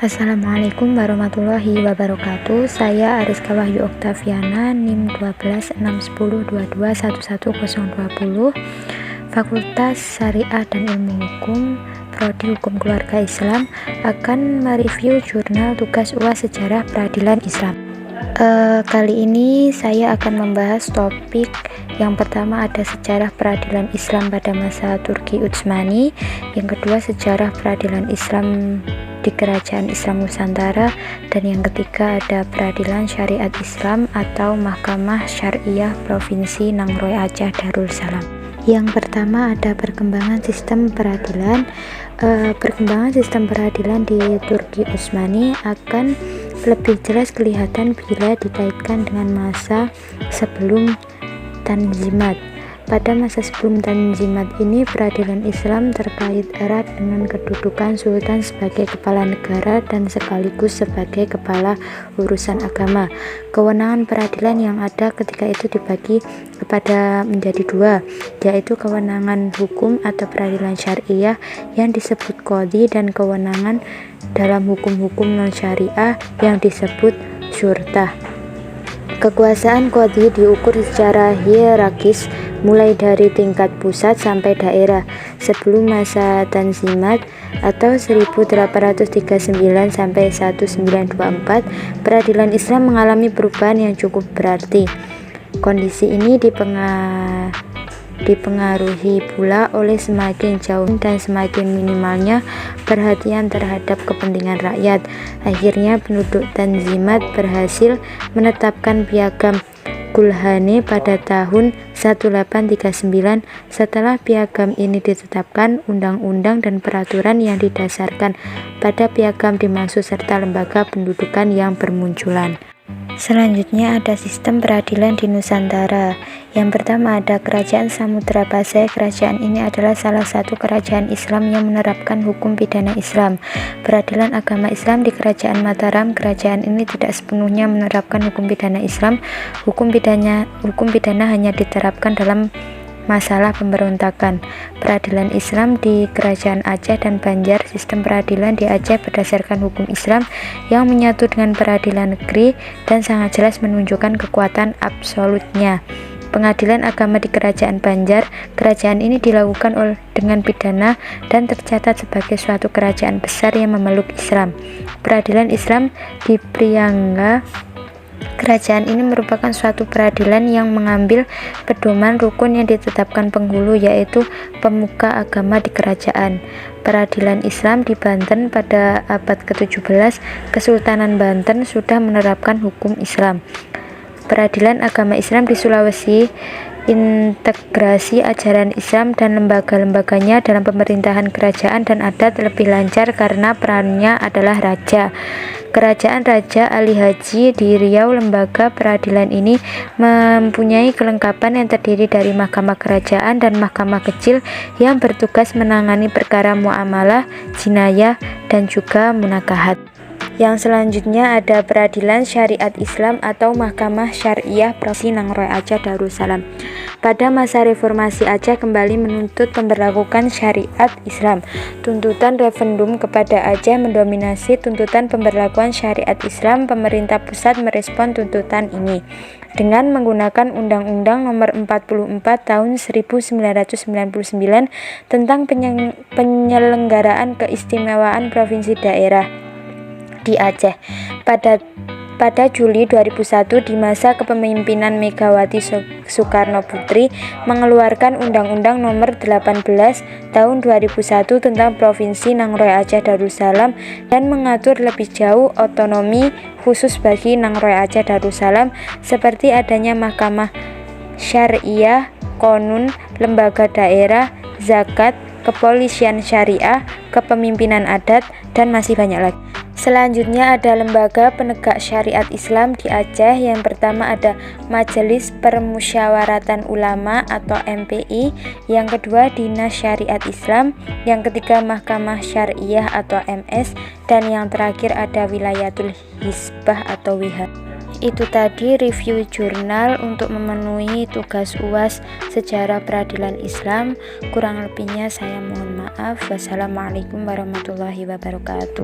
Assalamualaikum warahmatullahi wabarakatuh. Saya Ariska Wahyu Oktaviana, NIM 1261022111020, Fakultas Syariah dan Ilmu Hukum, Prodi Hukum Keluarga Islam, akan mereview jurnal tugas UAS Sejarah Peradilan Islam. Kali ini saya akan membahas topik yang pertama, ada sejarah peradilan Islam pada masa Turki Utsmani. Yang kedua, sejarah peradilan Islam di Kerajaan Islam Nusantara. Dan yang ketiga, ada peradilan syariat Islam atau Mahkamah Syariah Provinsi Nangroe Aceh Darussalam. Yang pertama, ada perkembangan sistem peradilan. Perkembangan sistem peradilan di Turki Utsmani akan lebih jelas kelihatan bila dikaitkan dengan masa sebelum Tanzimat. Pada masa sebelum Tanzimat ini, peradilan Islam terkait erat dengan kedudukan sultan sebagai kepala negara dan sekaligus sebagai kepala urusan agama. Kewenangan peradilan yang ada ketika itu dibagi menjadi dua, yaitu kewenangan hukum atau peradilan syariah yang disebut qadhi dan kewenangan dalam hukum-hukum non-syariah yang disebut syurtah. Kekuasaan qadhi diukur secara hierarkis mulai dari tingkat pusat sampai daerah. Sebelum masa Tanzimat atau 1839 sampai 1924, peradilan Islam mengalami perubahan yang cukup berarti. Kondisi ini dipengaruhi pula oleh semakin jauh dan semakin minimalnya perhatian terhadap kepentingan rakyat. Akhirnya penduduk Tanzimat berhasil menetapkan piagam Gulhane pada tahun 1839. Setelah piagam ini ditetapkan, undang-undang dan peraturan yang didasarkan pada piagam dimaksud serta lembaga pendudukan yang bermunculan. Selanjutnya ada sistem peradilan di Nusantara. Yang pertama, ada Kerajaan Samudra Pasai. Kerajaan ini adalah salah satu kerajaan Islam yang menerapkan hukum pidana Islam. Peradilan agama Islam di Kerajaan Mataram. Kerajaan ini tidak sepenuhnya menerapkan hukum pidana Islam. Hukum pidana hanya diterapkan dalam masalah pemberontakan. Peradilan Islam di Kerajaan Aceh dan Banjar. Sistem peradilan di Aceh berdasarkan hukum Islam yang menyatu dengan peradilan negeri dan sangat jelas menunjukkan kekuatan absolutnya. Pengadilan agama di Kerajaan Banjar. Kerajaan ini dilakukan dengan pidana dan tercatat sebagai suatu kerajaan besar yang memeluk Islam. Peradilan Islam di Priangga. Kerajaan ini merupakan suatu peradilan yang mengambil pedoman rukun yang ditetapkan penghulu, yaitu pemuka agama di kerajaan. Peradilan Islam di Banten. Pada abad ke-17, Kesultanan Banten sudah menerapkan hukum Islam. Peradilan agama Islam di Sulawesi. Integrasi ajaran Islam dan lembaga-lembaganya dalam pemerintahan kerajaan dan adat lebih lancar karena perannya adalah raja. Kerajaan Raja Ali Haji di Riau. Lembaga peradilan ini mempunyai kelengkapan yang terdiri dari mahkamah kerajaan dan mahkamah kecil yang bertugas menangani perkara muamalah, jinayah, dan juga munakahat. Yang selanjutnya ada peradilan syariat Islam atau Mahkamah Syariah Provinsi Nangroe Aceh Darussalam. Pada masa reformasi Aceh kembali menuntut pemberlakukan syariat Islam. Tuntutan referendum kepada Aceh mendominasi tuntutan pemberlakuan syariat Islam. Pemerintah pusat merespon tuntutan ini dengan menggunakan Undang-Undang Nomor 44 Tahun 1999 tentang penyelenggaraan keistimewaan provinsi daerah di Aceh. Pada Juli 2001, di masa kepemimpinan Megawati Soekarno Putri, mengeluarkan Undang-Undang Nomor 18 Tahun 2001 tentang Provinsi Nangroe Aceh Darussalam dan mengatur lebih jauh otonomi khusus bagi Nangroe Aceh Darussalam, seperti adanya Mahkamah Syariah, Konun, lembaga daerah, zakat, kepolisian syariah, kepemimpinan adat, dan masih banyak lagi. Selanjutnya ada lembaga penegak syariat Islam di Aceh. Yang pertama ada Majelis Permusyawaratan Ulama atau MPI. Yang kedua Dinas Syariat Islam. Yang ketiga Mahkamah Syariah atau MS. Dan yang terakhir ada Wilayatul Hizbah atau WIHA. Itu tadi review jurnal untuk memenuhi tugas UAS Sejarah Peradilan Islam. Kurang lebihnya saya mohon maaf. Wassalamualaikum warahmatullahi wabarakatuh.